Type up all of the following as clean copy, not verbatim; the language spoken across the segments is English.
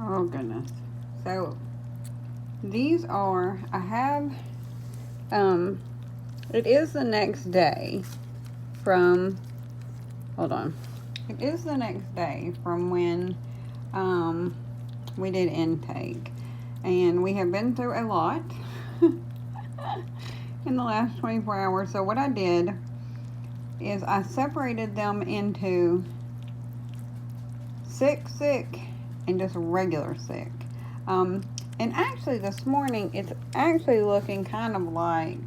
Oh goodness. So these are, I have, it is the next day from, hold on. It is the next day from when we did intake. And we have been through a lot in the last 24 hours. So what I did is I separated them into sick, and just regular sick. And actually this morning it's actually looking kind of like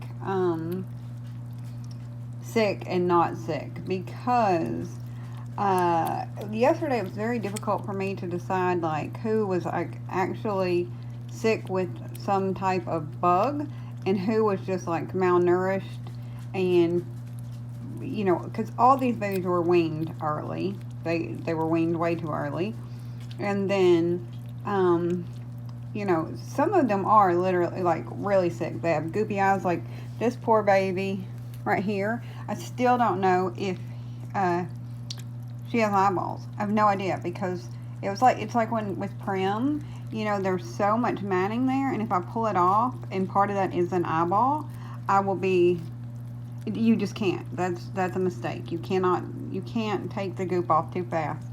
sick and not sick, because yesterday it was very difficult for me to decide like who was like actually sick with some type of bug and who was just like malnourished, and you know, because all these babies were weaned early. They were weaned way too early. And then you know, some of them are literally like really sick. They have goopy eyes, like this poor baby right here. I still don't know if she has eyeballs. I have no idea, because it's like when with Prim, you know, there's so much matting there, and if I pull it off and part of that is an eyeball, I will be, you just can't. That's a mistake. You can't take the goop off too fast.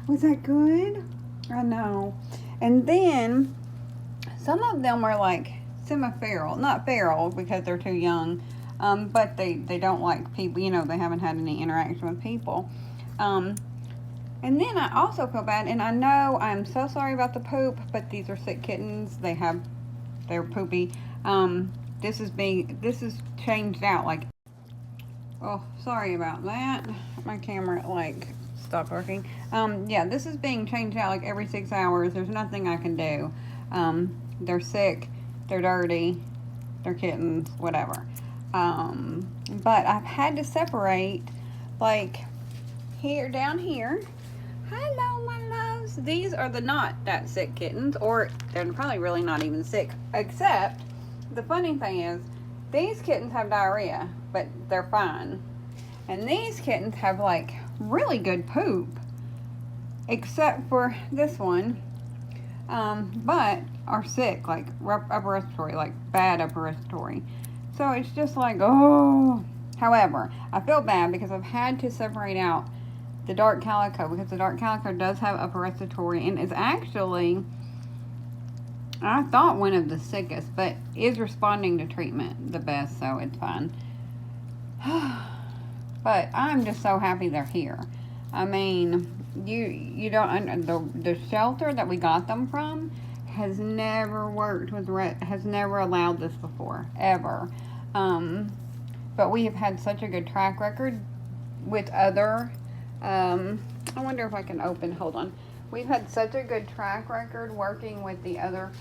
Was that good? I know. And then some of them are like semi-feral, not feral because they're too young, but they don't like people, you know, they haven't had any interaction with people. And then I also feel bad, and I know I'm so sorry about the poop, but these are sick kittens. They're poopy. This is changed out, like, oh, sorry about that. My camera, like, stopped working. Yeah, this is being changed out, like, every 6 hours. There's nothing I can do. They're sick, they're dirty, they're kittens, whatever. But I've had to separate, like, here, down here. Hello, my loves. These are the not that sick kittens, or they're probably really not even sick, except the funny thing is these kittens have diarrhea, but they're fine. And these kittens have like really good poop, except for this one, but are sick, like upper respiratory, like bad upper respiratory. So it's just like, oh. However, I feel bad because I've had to separate out the dark calico, because the dark calico does have upper respiratory and is actually, I thought, one of the sickest, but is responding to treatment the best, so it's fine. But I'm just so happy they're here. I mean, you don't, the shelter that we got them from has never worked with, has never allowed this before, ever. But we have had such a good track record with other, I wonder if I can open, hold on. We've had such a good track record working with the other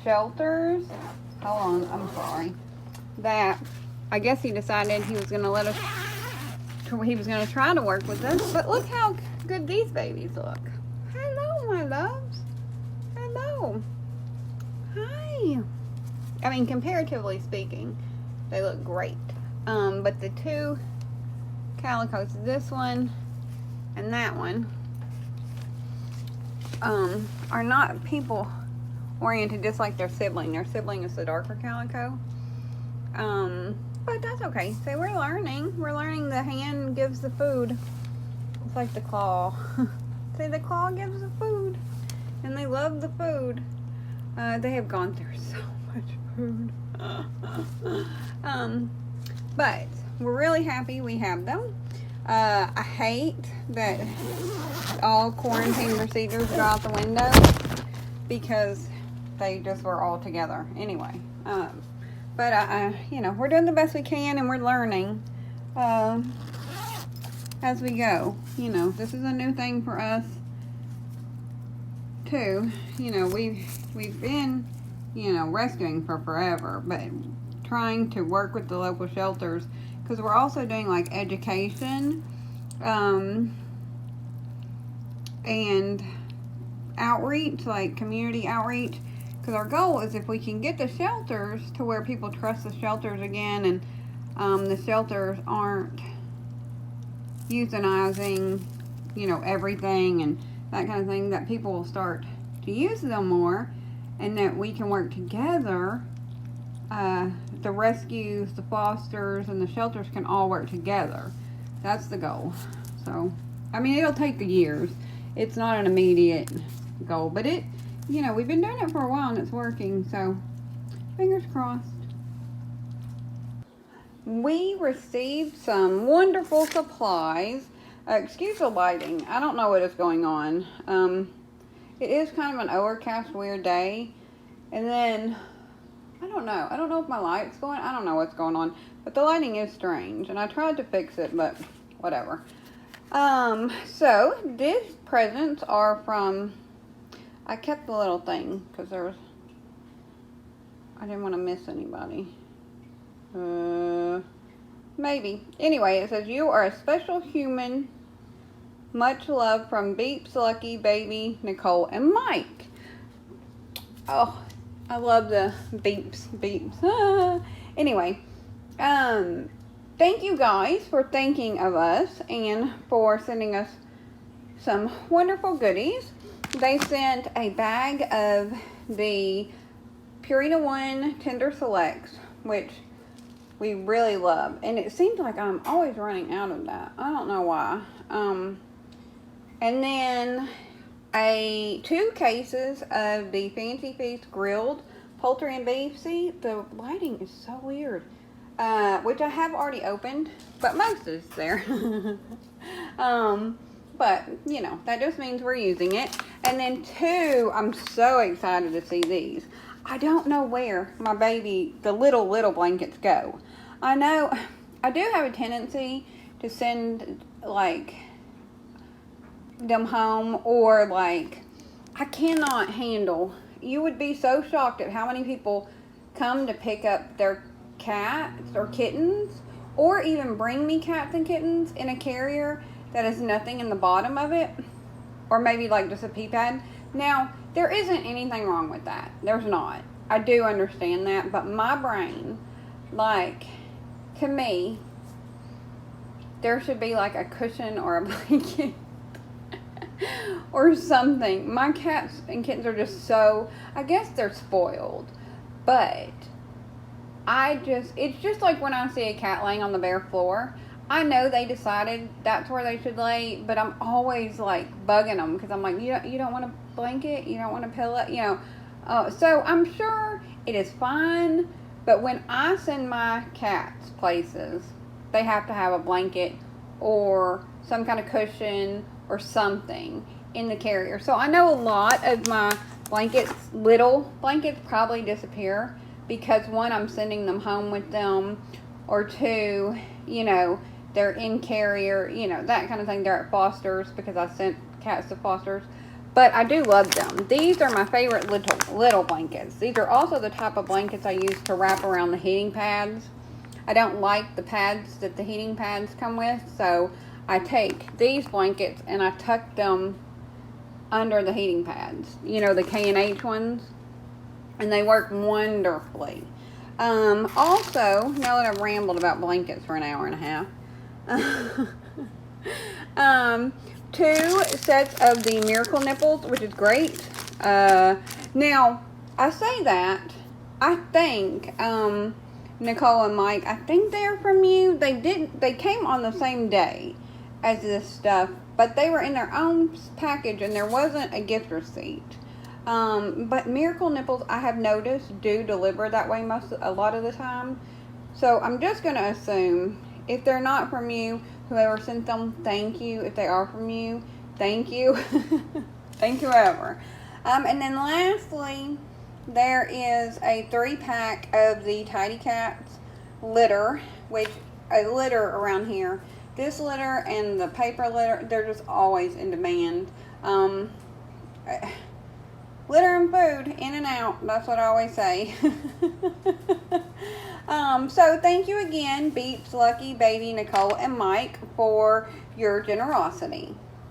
shelters. Hold on, I'm sorry. That, I guess he decided he was going to let us, he was going to try to work with us. But look how good these babies look. Hello, my loves. Hello. Hi. I mean, comparatively speaking, they look great. But the two calicos, this one and that one, are not people oriented, just like their sibling. Their sibling is the darker calico. But that's okay. So we're learning. We're learning the hand gives the food. It's like the claw. See, the claw gives the food. And they love the food. They have gone through so much food. But we're really happy we have them. I hate that all quarantine procedures go out the window because they just were all together anyway. But you know, we're doing the best we can, and we're learning as we go. You know, this is a new thing for us too. You know, we've been, you know, rescuing for forever, but trying to work with the local shelters, because we're also doing like education and outreach, like community outreach, because our goal is if we can get the shelters to where people trust the shelters again, and the shelters aren't euthanizing, you know, everything and that kind of thing, that people will start to use them more, and that we can work together. The rescues, the fosters, and the shelters can all work together. That's the goal. So, I mean, it'll take years. It's not an immediate goal, but we've been doing it for a while and it's working, so fingers crossed. We received some wonderful supplies. Excuse the lighting. I don't know what is going on. It is kind of an overcast, weird day. And then, I don't know. I don't know if my light's going. I don't know what's going on. But the lighting is strange. And I tried to fix it, but whatever. So, these presents are from... I kept the little thing because I didn't want to miss anybody. Maybe. Anyway, it says, "You are a special human. Much love from Beeps, Lucky, Baby, Nicole, and Mike." Oh, I love the beeps. Anyway, thank you guys for thinking of us and for sending us some wonderful goodies. They sent a bag of the Purina One Tender Selects, which we really love. And it seems like I'm always running out of that. I don't know why. And then 2 cases of the Fancy Feast grilled poultry and beef. See, the lighting is so weird. Which I have already opened, but most is there. But, that just means we're using it. And then 2, I'm so excited to see these. I don't know where my baby, the little blankets go. I know, I do have a tendency to send, them home, or, I cannot handle. You would be so shocked at how many people come to pick up their cats or kittens, or even bring me cats and kittens in a carrier that has nothing in the bottom of it, or maybe just a pee pad. Now, there isn't anything wrong with that. There's not. I do understand that, but my brain, to me, there should be a cushion or a blanket or something. My cats and kittens are just so, I guess they're spoiled, but it's just like when I see a cat laying on the bare floor. I know they decided that's where they should lay, but I'm always bugging them because I'm you don't want a blanket, you don't want a pillow, so I'm sure it is fine, but when I send my cats places, they have to have a blanket or some kind of cushion or something in the carrier. So I know a lot of my little blankets probably disappear because 1, I'm sending them home with them, or 2, they're in carrier, that kind of thing. They're at Foster's because I sent cats to Foster's. But I do love them. These are my favorite little blankets. These are also the type of blankets I use to wrap around the heating pads. I don't like the pads that the heating pads come with, so I take these blankets and I tuck them under the heating pads. The K&H ones. And they work wonderfully. Also, now that I've rambled about blankets for an hour and a half, 2 sets of the Miracle Nipples, which is great. Now, I say that, I think, Nicole and Mike, I think they're from you. They came on the same day as this stuff, but they were in their own package and there wasn't a gift receipt. But Miracle Nipples, I have noticed, do deliver that way a lot of the time. So I'm just going to assume, if they're not from you, whoever sent them, thank you. If they are from you, thank you. Thank you, whoever. And then lastly, there is a 3-pack of the Tidy Cats litter, which a litter around here. This litter and the paper litter, they're just always in demand. Litter and food, in and out. That's what I always say. So thank you again, Beeps, Lucky, Baby, Nicole, and Mike, for your generosity.